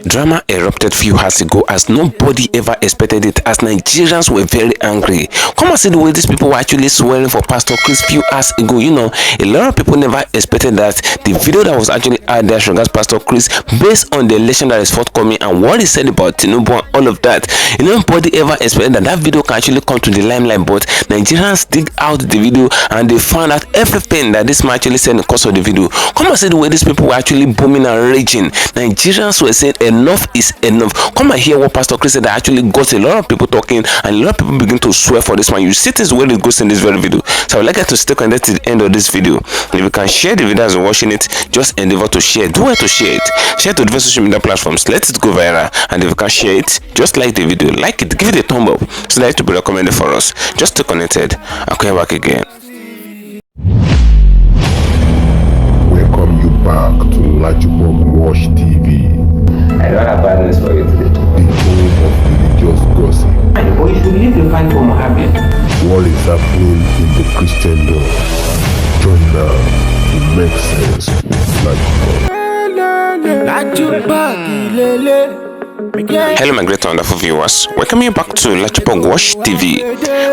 Drama erupted few hours ago as nobody ever expected it, as Nigerians were very angry. Come and see the way these people were actually swearing for Pastor Chris few hours ago. A lot of people never expected that the video that was actually out there regards Pastor Chris, based on the election that is forthcoming and what he said about Tinubu and all of that. Nobody ever expected that video can actually come to the limelight, but Nigerians dig out the video and they found out everything that this man actually said in the course of the video. Come and see the way these people were actually booming and raging. Nigerians were saying enough is enough. Come and hear what Pastor Chris said that actually got a lot of people talking, and a lot of people begin to swear for this man. You see things where it goes in this very video. So I would like you to stay connected to the end of this video. If you can share the video as you're watching it, just endeavor to share. Do it to share it. Share it to different social media platforms. Let it go viral. And if you can share it, just like the video, like it, give it a thumb up so that it will be recommended for us. Just stay connected. I'll come back again. Welcome you back to LAJUPOG Watch TV. I don't have bad news for you today. The home of religious gossip. But you should leave the fight for Mohammed. What is happening in the Christendom? Join now to make sense with LAJUPOG. Hello my great wonderful viewers, welcome you back to LAJUPOG Watch TV.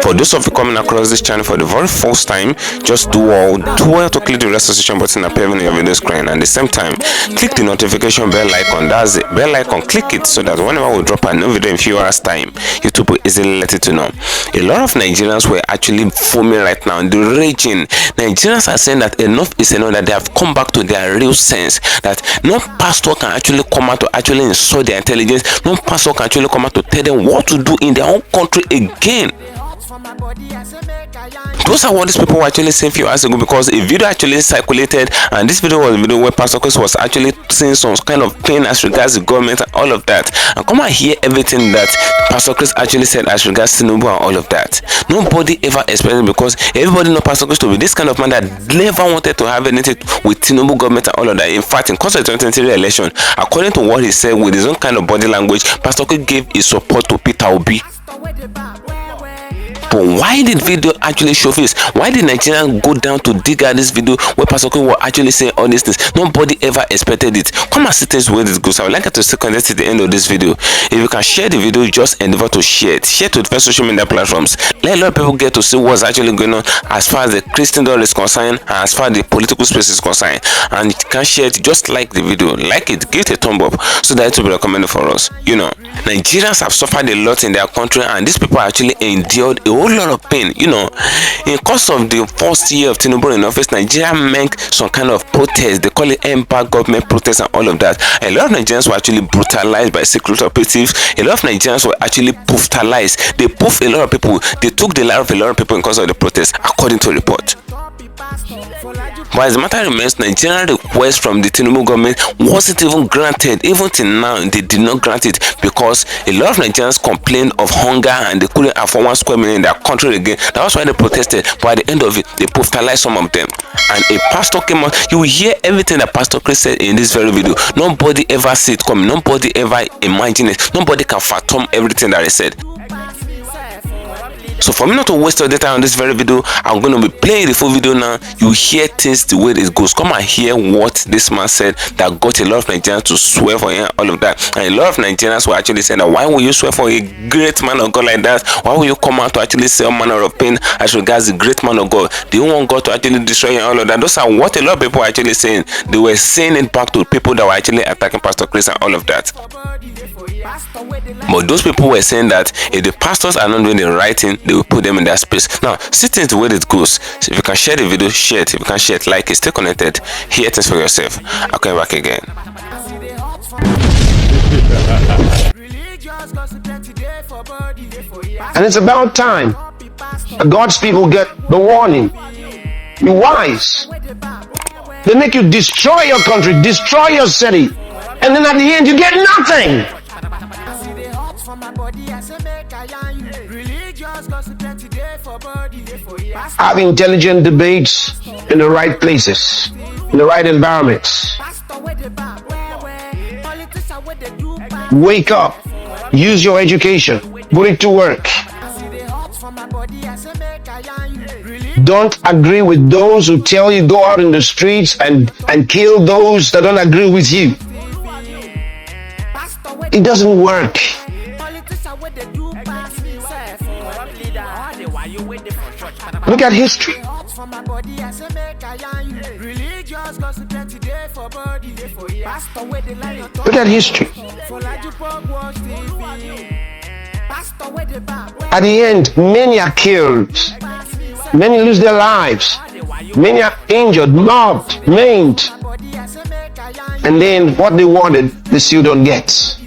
For those of you coming across this channel for the very first time, just do well to click the registration button appearing on your video screen, and at the same time click the notification bell icon. That's it, bell icon, click it so that whenever we drop a new video in few hours time, YouTube will easily let it to know. A lot of Nigerians were actually foaming right now, they're raging. Nigerians are saying that enough is enough, that they have come back to their real sense, that no pastor can actually come out to actually insult their intelligence. No pastor can actually come out to tell them what to do in their own country again. Those are what these people were actually saying a few hours ago, because a video actually circulated, and this video was a video where Pastor Chris was actually saying some kind of pain as regards the government and all of that. And come and hear everything that Pastor Chris actually said as regards Tinubu and all of that. Nobody ever expected, because everybody knows Pastor Chris to be this kind of man that never wanted to have anything with Tinubu government and all of that. In fact, in course of the 2023 election, according to what he said with his own kind of body language, Pastor Chris gave his support to Peter Obi. But why did video actually show face? Why did Nigerians go down to dig out this video where Pastor Chris was actually saying all these things? Nobody ever expected it. Come and see things where this goes. I would like you to stay connected to the end of this video. If you can share the video, just endeavor to share it. Share it to different social media platforms. Let a lot of people get to see what's actually going on as far as the Christendom is concerned and as far as the political space is concerned. And you can share it, just like the video. Like it, give it a thumb up so that it will be recommended for us. Nigerians have suffered a lot in their country, and these people actually endured a whole lot of pain. In course of the first year of Tinubu in office, Nigeria made some kind of protest. They call it empire government protest and all of that. A lot of Nigerians were actually brutalized by secret operatives. A lot of Nigerians were actually brutalized. They poofed a lot of people. They took the life of a lot of people in cause of the protest, according to report. But as the matter remains, Nigerian request from the Tinubu government wasn't even granted. Even till now, they did not grant it, because a lot of Nigerians complained of hunger and they couldn't afford 1 square meal in their country again. That was why they protested. But at the end of it, they brutalized some of them. And a pastor came out. You will hear everything that Pastor Chris said in this very video. Nobody ever see it coming. Nobody ever imagine it. Nobody can fathom everything that he said. So for me not to waste your data on this very video, I'm going to be playing the full video now. You hear things the way it goes. Come and hear what this man said that got a lot of Nigerians to swear for him, all of that. And a lot of Nigerians were actually saying that, why will you swear for a great man of God like that? Why will you come out to actually say all manner of pain as regards the great man of God? Do you want God to actually destroy him, all of that? Those are what a lot of people were actually saying. They were saying it back to people that were actually attacking Pastor Chris and all of that. But those people were saying that if the pastors are not doing the right thing, they will put them in that space. Now, see things the way it goes. So if you can share the video, share it. If you can share it, like it, stay connected, hear things for yourself. I'll come back again. And it's about time God's people get the warning. Be wise. They make you destroy your country, destroy your city, and then at the end you get nothing. Have intelligent debates in the right places, in the right environments. Wake up, use your education, put it to work. Don't agree with those who tell you go out in the streets and kill those that don't agree with you. It doesn't work. Look at history. Look at history. At the end, many are killed. Many lose their lives. Many are injured, mobbed, maimed. And then what they wanted, they still don't get.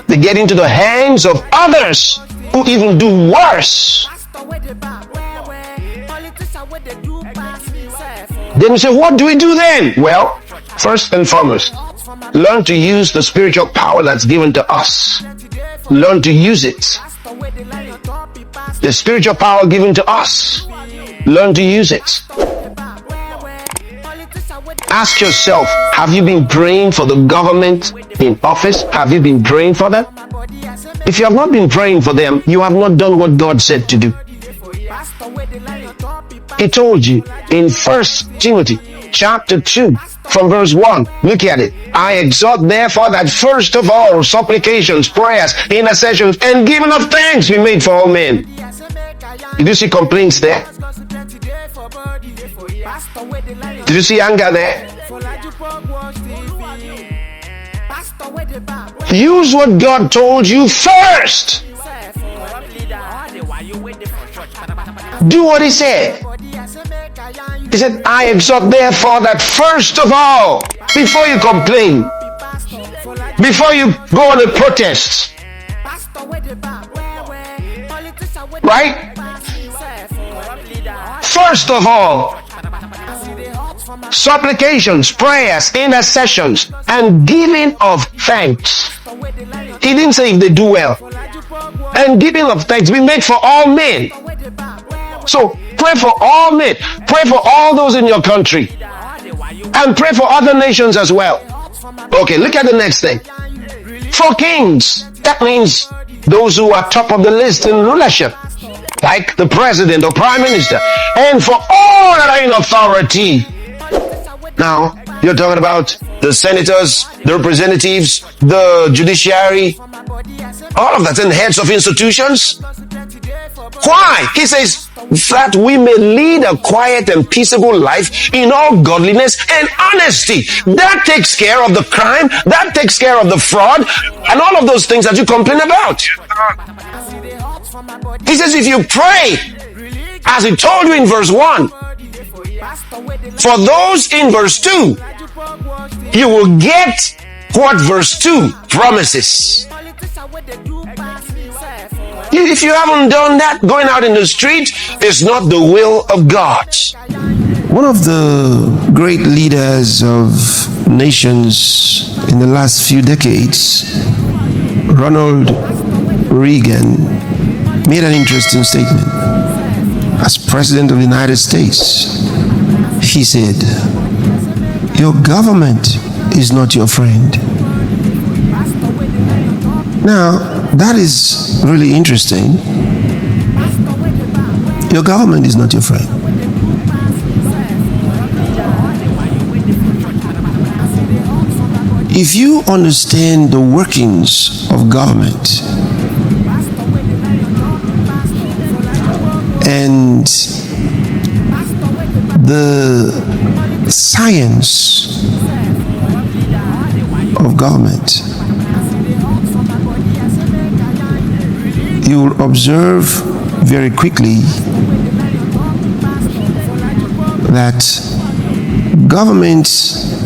They get into the hands of others who even do worse. Then we say, what do we do then? Well, first and foremost, learn to use the spiritual power that's given to us. Learn to use it. The spiritual power given to us. Learn to use it. Ask yourself, have you been praying for the government in office? Have you been praying for them? If you have not been praying for them, you have not done what God said to do. He told you in 1 Timothy chapter 2 from verse 1. Look at it. I exhort therefore that first of all supplications, prayers, intercessions, and giving of thanks be made for all men. Did you see complaints there? Did you see anger there? Use what God told you first. Do what he said. He said, I exhort therefore that first of all, before you complain, before you go on a protest, right? First of all, supplications, prayers, intercessions, and giving of thanks. He didn't say if they do well. And giving of thanks be made for all men. So pray for all men. Pray for all those in your country. And pray for other nations as well. Okay, look at the next thing. For kings. That means those who are top of the list in rulership, like the president or prime minister. And for all that are in authority. Now, you're talking about the senators, the representatives, the judiciary, all of that, and heads of institutions. Why? He says that we may lead a quiet and peaceable life in all godliness and honesty. That takes care of the crime, that takes care of the fraud, and all of those things that you complain about. He says if you pray, as he told you in verse 1, for those in verse 2, you will get what verse 2 promises. If you haven't done that, going out in the street is not the will of God. One of the great leaders of nations in the last few decades, Ronald Reagan, made an interesting statement. As President of the United States, he said, your government is not your friend. Now, that is really interesting. Your government is not your friend. If you understand the workings of government and the science of government, you will observe very quickly that governments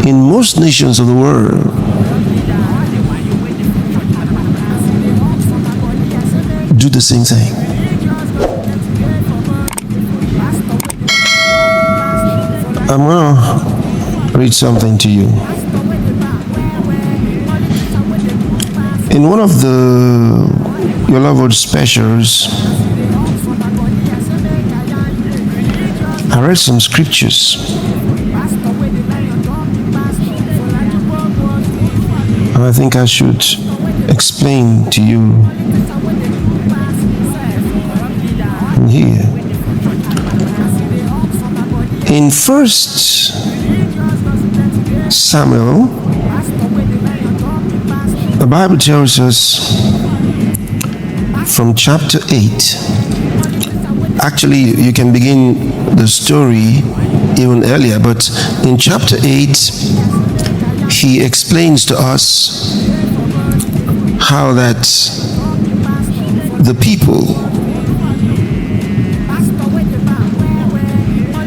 in most nations of the world do the same thing. I'm going to read something to you. In one of your Love specials, I read some scriptures. And I think I should explain to you here. In 1 Samuel The Bible tells us from chapter 8. Actually, you can begin the story even earlier, but in chapter 8, he explains to us how that the people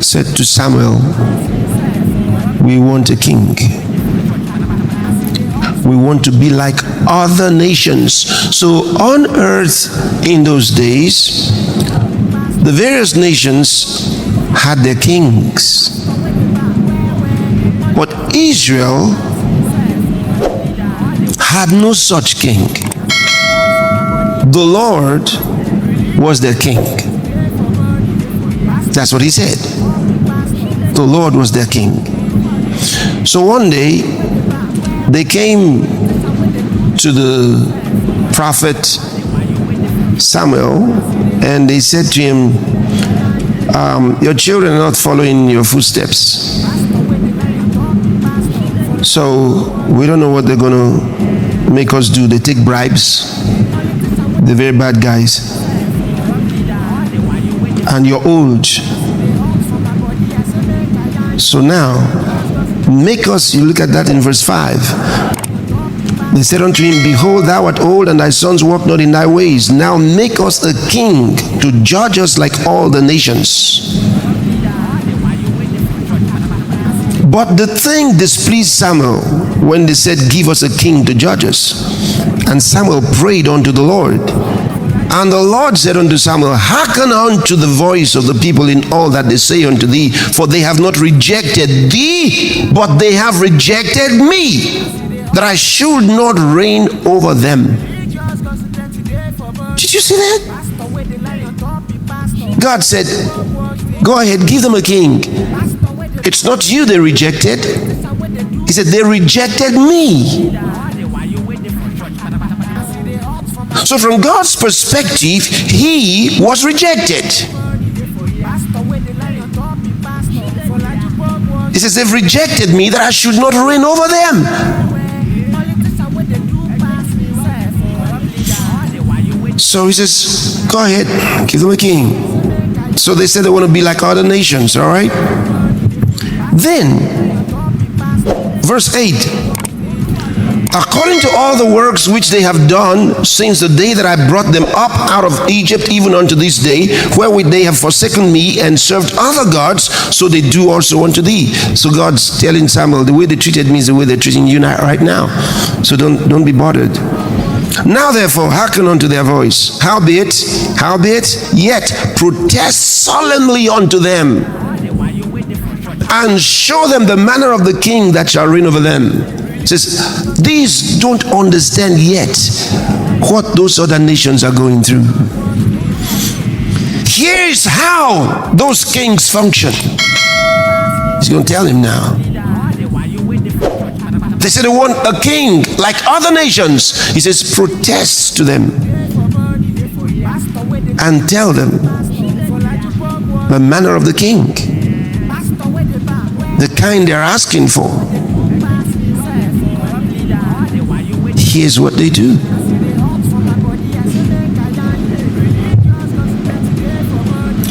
said to Samuel, "We want a king. We want to be like other nations." So on earth in those days, the various nations had their kings. But Israel had no such king. The Lord was their king. That's what he said. The Lord was their king. So one day, they came to the prophet Samuel and they said to him, "Your children are not following your footsteps. So we don't know what they're going to make us do." They take bribes. They're very bad guys. And you're old. So now, make us, you look at that in verse 5. They said unto him, "Behold, thou art old, and thy sons walk not in thy ways. Now make us a king to judge us like all the nations." But the thing displeased Samuel when they said, "Give us a king to judge us." And Samuel prayed unto the Lord. And the Lord said unto Samuel, "Hearken unto the voice of the people in all that they say unto thee, for they have not rejected thee, but they have rejected me, that I should not reign over them." Did you see that? God said, "Go ahead, give them a king." It's not you they rejected. He said, "They rejected me." So from God's perspective, he was rejected. He says, "They've rejected me that I should not reign over them." So he says, "Go ahead, give them a king." So they said they want to be like other nations, all right? Then, verse 8. "According to all the works which they have done since the day that I brought them up out of Egypt, even unto this day, wherewith they have forsaken me and served other gods, so they do also unto thee." So God's telling Samuel, the way they treated me is the way they're treating you right now. So don't be bothered. "Now therefore hearken unto their voice. Howbeit, yet protest solemnly unto them, and show them the manner of the king that shall reign over them." It says, these don't understand yet what those other nations are going through. Here's how those kings function. He's going to tell him now. They said they want a king like other nations. He says, protest to them and tell them the manner of the king, the kind they're asking for. Here's what they do.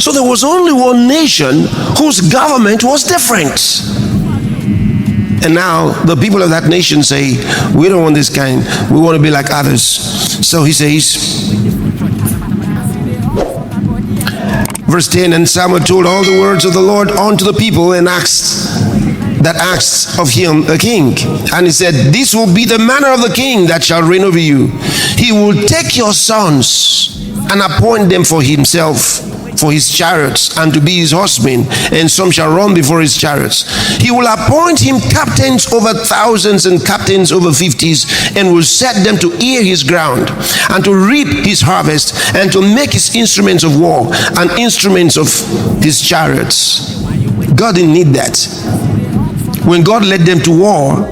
So there was only one nation whose government was different. And now the people of that nation say, "We don't want this kind. We want to be like others." So he says, verse 10, "And Samuel told all the words of the Lord unto the people, and asked of him a king. And he said, This will be the manner of the king that shall reign over you. He will take your sons and appoint them for himself, for his chariots, and to be his horsemen, and some shall run before his chariots. He will appoint him captains over thousands and captains over 50s, and will set them to ear his ground, and to reap his harvest, and to make his instruments of war, and instruments of his chariots." God didn't need that. When God led them to war,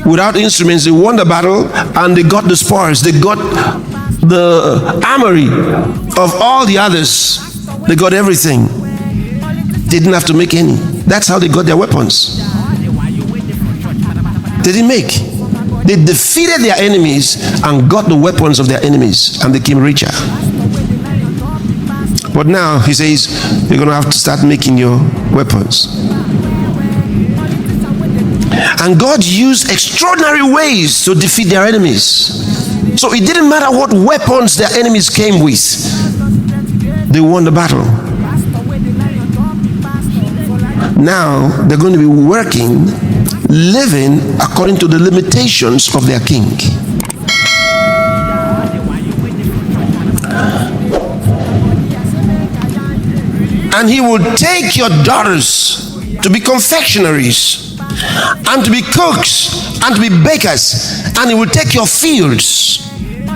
without instruments, they won the battle, and they got the spoils. They got the armory of all the others. They got everything. They didn't have to make any. That's how they got their weapons. They didn't make. They defeated their enemies and got the weapons of their enemies and became richer. But now he says, you're going to have to start making your weapons. And God used extraordinary ways to defeat their enemies. So it didn't matter what weapons their enemies came with, they won the battle. Now they're going to be working, living according to the limitations of their king. And he will take your daughters to be confectionaries, and to be cooks, and to be bakers, and he will take your fields.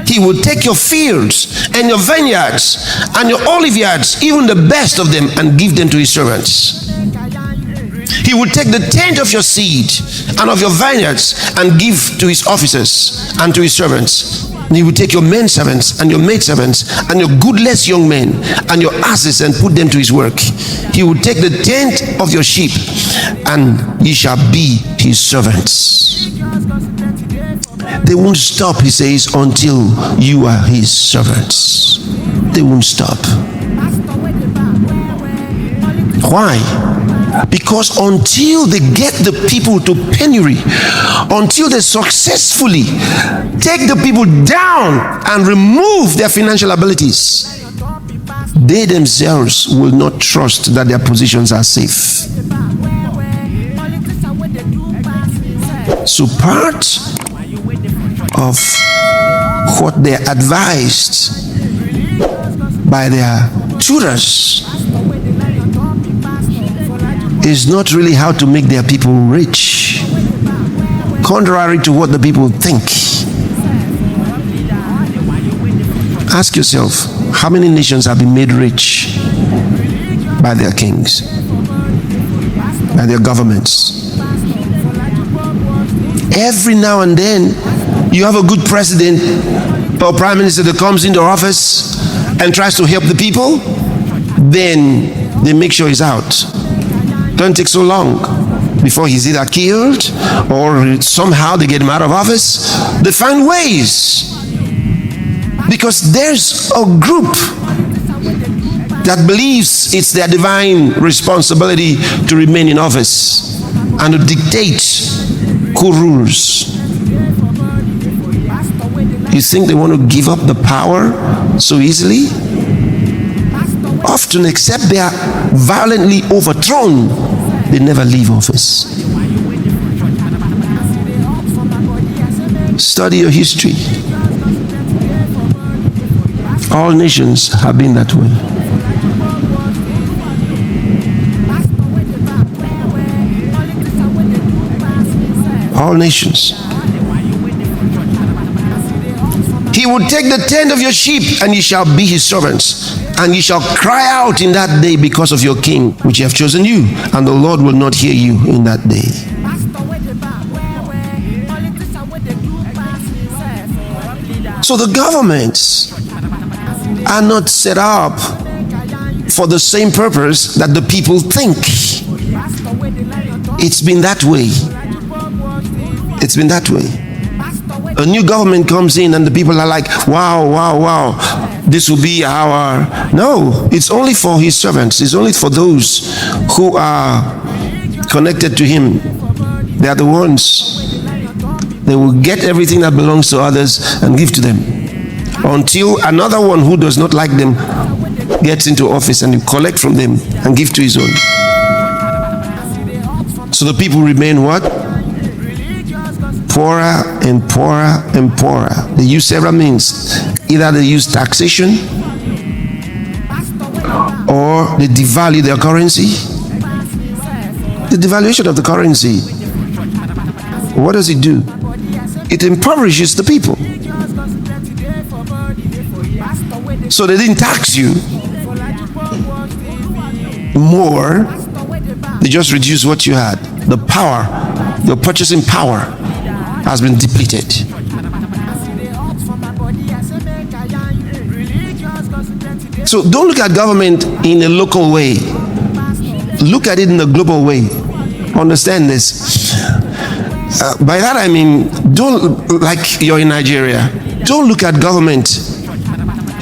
He will take your fields and your vineyards and your olive yards, even the best of them, and give them to his servants. He will take the tenth of your seed and of your vineyards and give to his officers and to his servants. And he will take your men servants and your maid servants and your goodless young men and your asses and put them to his work. He will take the tenth of your sheep, and ye shall be his servants. They won't stop, he says, until you are his servants. They won't stop. Why? Because until they get the people to penury, until they successfully take the people down and remove their financial abilities, they themselves will not trust that their positions are safe. So part of what they're advised by their tutors is not really how to make their people rich, contrary to what the people think. Ask yourself, how many nations have been made rich by their kings, by their governments? Every now and then, you have a good president or prime minister that comes into office and tries to help the people, then they make sure he's out. Don't take so long before he's either killed or somehow they get him out of office. They find ways, because there's a group that believes it's their divine responsibility to remain in office and to dictate who rules. You think they want to give up the power so easily? Often, except they are violently overthrown, they never leave office. Study your history. All nations have been that way. All nations. He will take the tenth of your sheep, and ye shall be his servants. And ye shall cry out in that day because of your king, which ye have chosen you, and the Lord will not hear you in that day. So the governments are not set up for the same purpose that the people think. It's been that way. It's been that way. A new government comes in and the people are like, wow, wow, wow, this will be our... No, it's only for his servants. It's only for those who are connected to him. They are the ones. They will get everything that belongs to others and give to them, until another one who does not like them gets into office and you collect from them and give to his own. So the people remain what? Poorer and poorer and poorer. They use several means. Either they use taxation, or they devalue their currency. The devaluation of the currency, what does it do? It impoverishes the people. So they didn't tax you more, they just reduced what you had. The power, your purchasing power has been depleted. So don't look at government in a local way. Look at it in a global way. Understand this. By that I mean, don't, like you're in Nigeria, don't look at government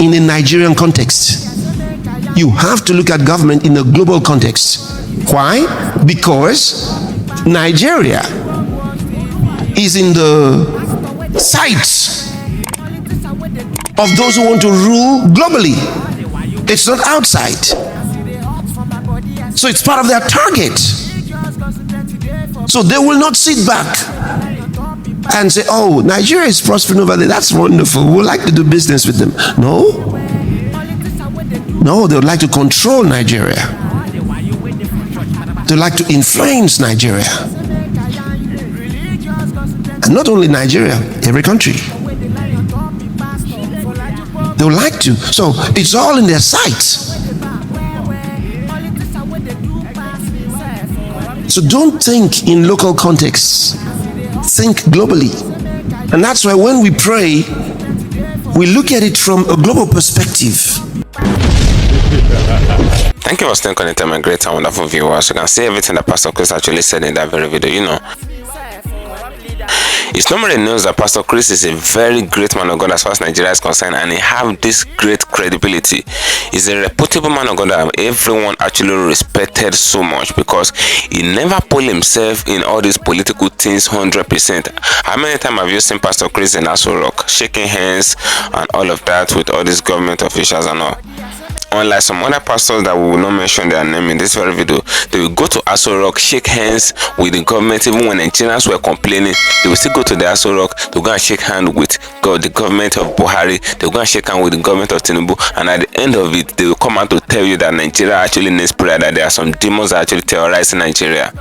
in a Nigerian context. You have to look at government in a global context. Why? Because Nigeria is in the sights of those who want to rule globally. It's not outside. So it's part of their target. So they will not sit back and say, oh, Nigeria is prospering over there. That's wonderful. We'd like to do business with them. No. No, they would like to control Nigeria. They would like to influence Nigeria. And not only Nigeria, every country. They would like to. So it's all in their sights. So don't think in local contexts. Think globally. And that's why when we pray, we look at it from a global perspective. Thank you for staying connected, my great and wonderful viewers. You can see everything that Pastor Chris actually said in that very video. You know, it's normally news that Pastor Chris is a very great man of God as far as Nigeria is concerned, and he have this great credibility. He's a reputable man of God that everyone actually respected so much because he never put himself in all these political things 100%. How many times have you seen Pastor Chris in Aso Rock shaking hands and all of that with all these government officials and all? Unlike some other pastors that we will not mention their name in this very video, they will go to Aso Rock, shake hands with the government. Even when Nigerians were complaining, they will still go to the Aso Rock to go and shake hands with the government of Buhari. They will go and shake hands with the government of Tinubu, and at the end of it, they will come out to tell you that Nigeria actually needs prayer, that there are some demons that actually terrorizing Nigeria.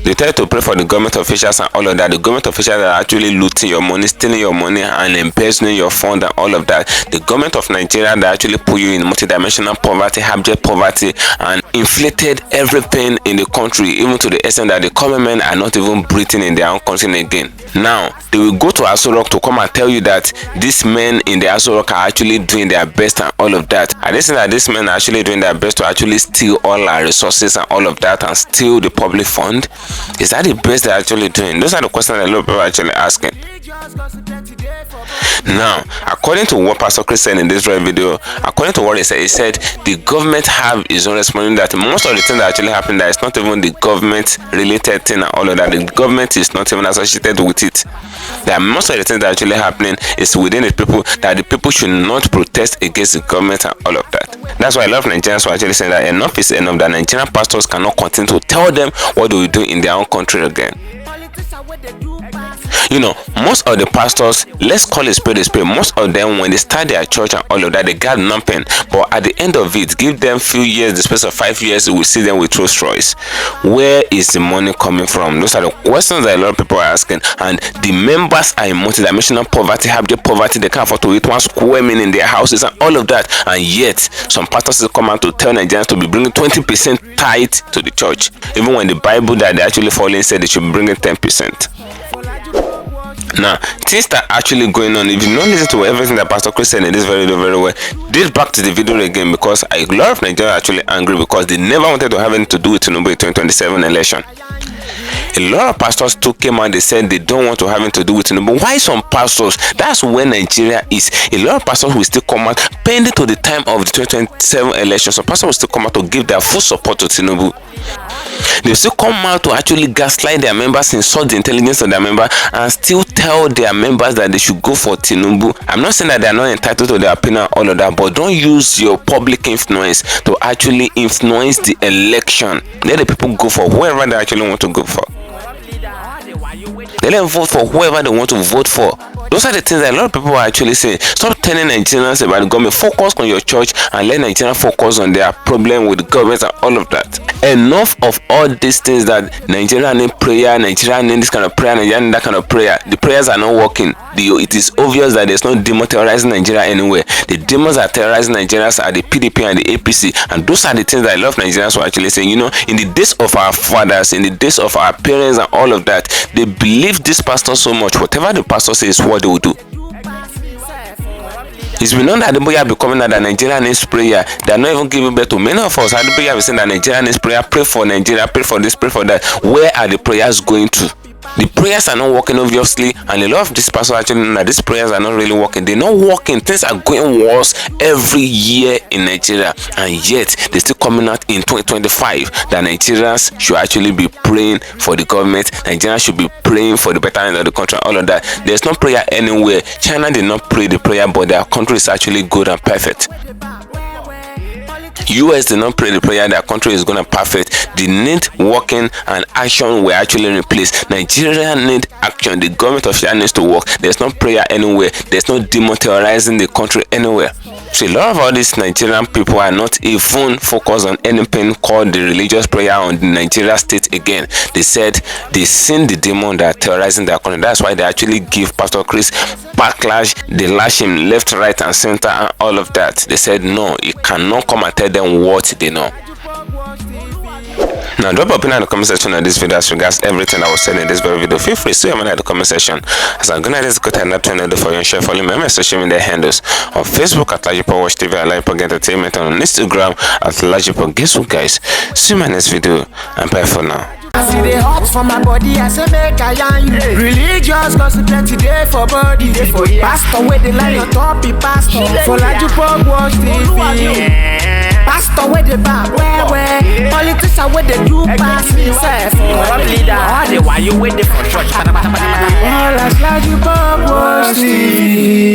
They tell you to pray for the government officials and all of that. The government officials are actually looting your money, stealing your money, and embezzling your fund and all of that. The government of Nigeria that actually put you in multidimensional poverty, abject poverty, and inflated everything in the country, even to the extent that the common men are not even breathing in their own country again. Now, they will go to Aso Rock to come and tell you that these men in the Aso Rock are actually doing their best and all of that. Are they saying that these men are actually doing their best to actually steal all our resources and all of that and steal the public fund? Is that the best they're actually doing? Those are the questions that a lot of people are actually asking. Now, according to what Pastor Chris said in this video, according to what he said the government have his own response, that most of the things that actually happen, that it's not even the government related thing and all of that. The government is not even associated with it. That most of the things that actually happening is within the people, that the people should not protest against the government and all of that. That's why a lot of Nigerians were actually saying that enough is enough, that Nigerian pastors cannot continue to tell them what they will do in their own country again. You know, most of the pastors, let's call it spade a spade, most of them, when they start their church and all of that, they got nothing. But at the end of it, give them few years, the space of 5 years, we will see them with Rolls Royce. Where is the money coming from? Those are the questions that a lot of people are asking. And the members are in multidimensional poverty, abject poverty. They can't afford to eat one square meal in their houses and all of that. And yet, some pastors come out to tell Nigerians to be bringing 20% tithe to the church, even when the Bible that they actually following said they should be bringing 10%. Now, things that are actually going on, if you don't listen to everything that Pastor Chris said in this video very well, did back to the video again, because a lot of Nigerians are actually angry because they never wanted to have anything to do with Tinubu in 2027 election. A lot of pastors too came out, they said they don't want to have anything to do with Tinubu. Why some pastors? That's where Nigeria is. A lot of pastors will still come out, pending to the time of the 2027 election. So pastors will still come out to give their full support to Tinubu. They still come out to actually gaslight their members, insult the intelligence of their members, and still tell their members that they should go for Tinubu. I'm not saying that they are not entitled to their opinion, all of that, but don't use your public influence to actually influence the election. Let the people go for whoever they actually want to go for. They let them vote for whoever they want to vote for. Those are the things that a lot of people are actually saying. Stop telling Nigerians about the government. Focus on your church and let Nigerians focus on their problem with the government and all of that. Enough of all these things that Nigeria need prayer, Nigeria need this kind of prayer, Nigeria need that kind of prayer. The prayers are not working. It is obvious that there's no demon terrorizing Nigeria anywhere. The demons that are terrorizing Nigerians are the PDP and the APC. And those are the things that a lot of Nigerians were actually saying. You know, in the days of our fathers, in the days of our parents and all of that, they believe this pastor so much. Whatever the pastor says is what they will do. It's been known that Adeboye be coming out that Nigeria needs prayer. They are not even giving birth to many of us. Adeboye be saying that Nigeria needs prayer. Pray for Nigeria. Pray for this. Pray for that. Where are the prayers going to? The prayers are not working, obviously, and a lot of these pastors actually know that these prayers are not really working. They're not working. Things are going worse every year in Nigeria, and yet they're still coming out in 2025 that Nigerians should actually be praying for the government. Nigerians should be praying for the betterment of the country, all of that. There's no prayer anywhere. China did not pray the prayer, but their country is actually good and perfect. US did not pray the prayer, their country is gonna perfect. The need working and action were actually replaced. Nigeria need action. The government of China needs to work. There's no prayer anywhere. There's no demonetizing the country anywhere. So a lot of all these Nigerian people are not even focused on anything called the religious prayer on the Nigeria state again. They said they seen the demon that are terrorizing their country. That's why they actually give Pastor Chris backlash. They lash him left, right, and center, and all of that. They said no, you cannot come and tell them what they know. Now drop a opinion in the comment section of this video as regards everything I was saying in this very video. Feel free to say your mind in the comment section. As I'm gonna just go to another channel for you and share, follow me on my social media handles on Facebook at LAJUPOG TV, at LAJUPOG Entertainment, and on Instagram at LAJUPOG. Guess what, guys? See you in my next video, and bye for now. I see the hot for my body, I say make I yarn you. Religious gossip plenty day for body. Pastor with the line on top, the pastor. For LAJUPOG watch TV. Pastor with the back, where? Politician with the do pass himself. Corrupt leader, why you waiting for church? All as LAJUPOG watch TV.